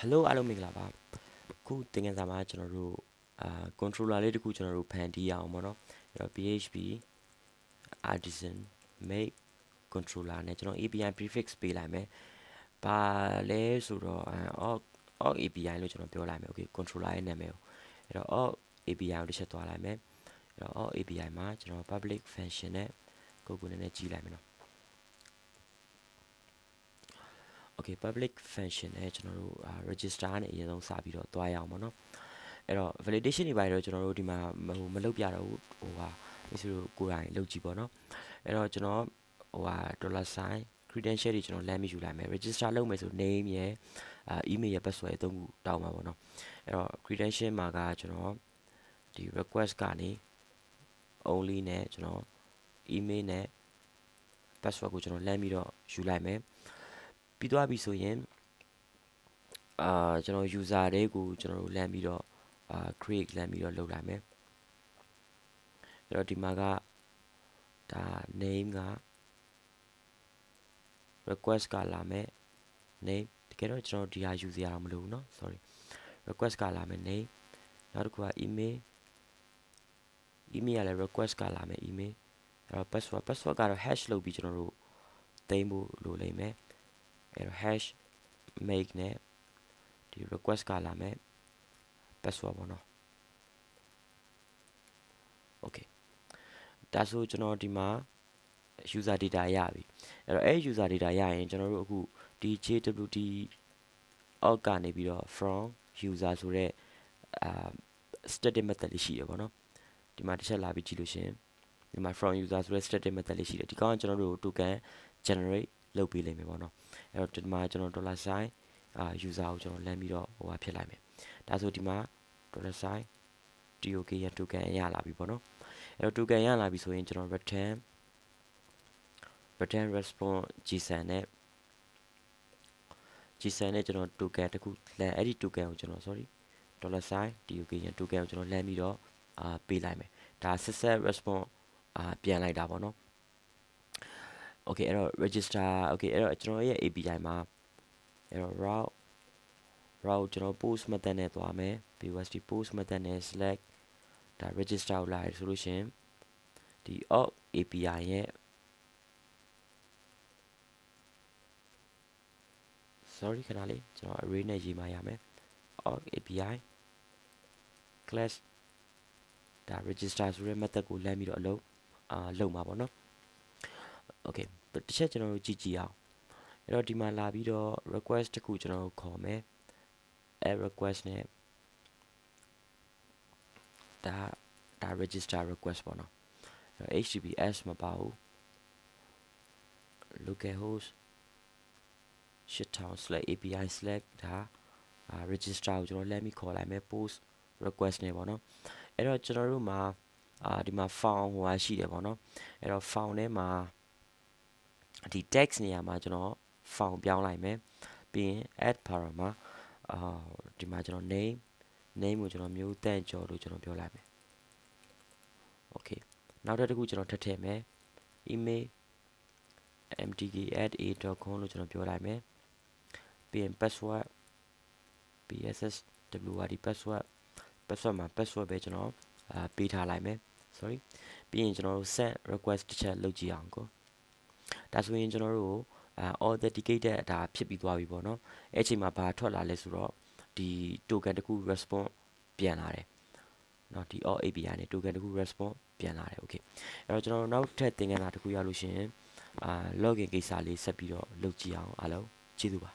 Hello အားလုံးမင်္ဂလာပါခုသင်ခန်းစာမှာကျွန်တော်တို့controller လေးတစ်ခုကျွန်တော်တို့ဖန်တီးရအောင်ပေါ့နော်အဲ့တော့ PHP artisan make controller နဲ့ကျွန်တော် API prefix ပေးလိုက်မယ်ဘာလဲဆိုတော့org API လို့ကျွန်တော်ပြောလိုက်မယ် okay controller ရဲ့နာမည်ကိုအဲ့တော့ org API ကိုတစ်ချက်သွားလိုက်မယ်အဲ့တော့ org API မှာကျွန်တော် public function နဲ့ကိုယ်နည်းနည်းကြီးလိုက်မယ်နော် okay public function နဲ့ကျွန်တော်တို့ register နဲ့အရင်ဆုံးစပြီးတော့သွားရအောင်ပေါ့နော်အဲ့တော့ validation တွေပါတော့ကျွန်တော်တို့ဒီမှာမလုပ်ပြတော့ဘူးမိတ်ဆွေတို့ကိုယ်တိုင်လုပ်ကြည့်ပေါ့နော်အဲ့တော့ကျွန်တော်$sign credential တွေကျွန်တော်လမ်းပြီးယူလိုက်မယ် register လုပ်မယ်ဆို name ရယ်email ရယ် password ရယ်သုံးခုတောင်းပါပေါ့နော်အဲ့တော့ credential မှာကကျွန်တော်ဒီ request ကနေ only နဲ့ကျွန်တော် email နဲ့ password ကိုကျွန်တော်လမ်းပြီးတော့ယူလိုက်မယ်ပြီးသွားပြီဆိုရင်ကျွန်တော် user တွေကိုကျွန်တော်တို့လမ်းပြီးတော့create လမ်းပြီးတော့လုပ်လိုက်မယ်အဲ့တော့ဒီမှာကဒါ name က request ကလာမယ် name တကယ်တော့ကျွန်တော်ဒီဟာယူစရာမလိုဘူးเนาะ sorry request ကလာမယ် name နောက်တစ်ခုက email ကလည်း request ကလာမယ် email အဲ့တော့ password ကတော့ hash လုပ်ပြီးကျွန်တော်တို့သိမ်းဖို့လိုလိမ့်မယ်အဲ့တော့ hash make နဲ့ဒီ request ကလာမယ် password ပေါ့နော် okay ဒါဆိုကျွန်တော်ဒီမှာ user data ရပြီအဲ့တော့အဲ့ user data ရရင်ကျွန်တော်တို့အခုဒီ JWT org ကနေပြီးတော့ from user ဆိုတဲ့static method လေးရှိတယ်ပေါ့နော်ဒီမှာတစ်ချက်လာပြီးကြည့်လို့ရှင်ဒီမှာ from user ဆိုတဲ့ static method လေးရှိတယ်ဒီကောင်ကကျွန်တော်တို့ token generate လုပ်ပေးလိမ့်မယ်ပေါ့နော်အဲ့တော့ဒီမှာကျွန်တော် $sign user ကိုကျွန်တော်လမ်းပြီးတော့ဖြစ်လိုက်မယ်ဒါဆိုဒီမှာ $sign TOK ရ token ရလာပြီပေါ့နော်အဲ့တော့ token ရလာပြီဆိုရင်ကျွန်တော် return response JSON နဲ့ကျွန်တော် token တခုလမ်းအဲ့ဒီ token ကိုကျွန်တော် sorry $sign TOK ရ token ကိုကျွန်တော်လမ်းပြီးတော့ပေးလိုက်မယ်ဒါ set response ပြန်လိုက်တာပေါ့နော် okay အဲ့တော့ register okay အဲ့တော့ကျွန်တော်ရဲ့ API မှာအဲ့တော့ route ကျွန်တော် post method နဲ့သွားမယ် POST post method နဲ့ select ဒါ register ကိုလာရဆိုလို့ရှင်ဒီ org API ရဲ့ sorry ခဏလေးကျွန်တော် array နဲ့ရေးမှရမယ် org API class ဒါ register ဆိုတဲ့ method ကိုလမ်းပြီးတော့လုပ်မှာပေါ့နော် okay တစ်ချက်ကျွန်တော်တို့ကြည့်အောင်အဲ့တော့ဒီမှာလာပြီးတော့ request တခုကျွန်တော်တို့ခေါ်မယ် add request နဲ့ဒါ register request ပေါ့နော် HTTPS မပါဘူး localhost 8000/API/ ဒါ register ကိုကျွန်တော်လမ်းပြီးခေါ်လိုက်မယ် post request နဲ့ပေါ့နော်အဲ့တော့ကျွန်တော်တို့မှာဒီမှာ found ရှိတယ်ပေါ့နော်အဲ့တော့ found ထဲမှာဒီ text နေရာမှာကျွန်တော် found ပြောင်းလိုက်မယ်ပြီးရင် add param မှာဒီမှာကျွန်တော် name ကိုကျွန်တော်မျိုးတန့်ကျော်လို့ကျွန်တော်ပြောလိုက်မယ် okay နောက်တစ်ခုကျွန်တော်ထပ်ထည့်မယ် email mtk@a.com လို့ကျွန်တော်ပြောလိုက်မယ်ပြီးရင် password PSSWRD password မှာ password ပဲကျွန်တော်ပေးထားလိုက်မယ် sorry ပြီးရင်ကျွန်တော်တို့ send request တစ်ချက်လုပ်ကြည့်အောင်ကိုဒါဆိုရင်ကျွန်တော်တို့authenticated ဒါဖြစ်ပြီးသွားပြီပေါ့နော်အဲ့အချိန်မှာဘာထွက်လာလဲဆိုတော့ဒီ token တခု response ပြန်လာတယ်เนาะဒီ all API နဲ့ token တခု response ပြန်လာတယ် okay အဲ့တော့ကျွန်တော်တို့နောက်ထပ်သင်ခန်းစာတစ်ခုရလို့ရှိရင်login ကိစ္စလေးဆက်ပြီးတော့လုပ်ကြည့်အောင်အားလုံးကျေးဇူးပါ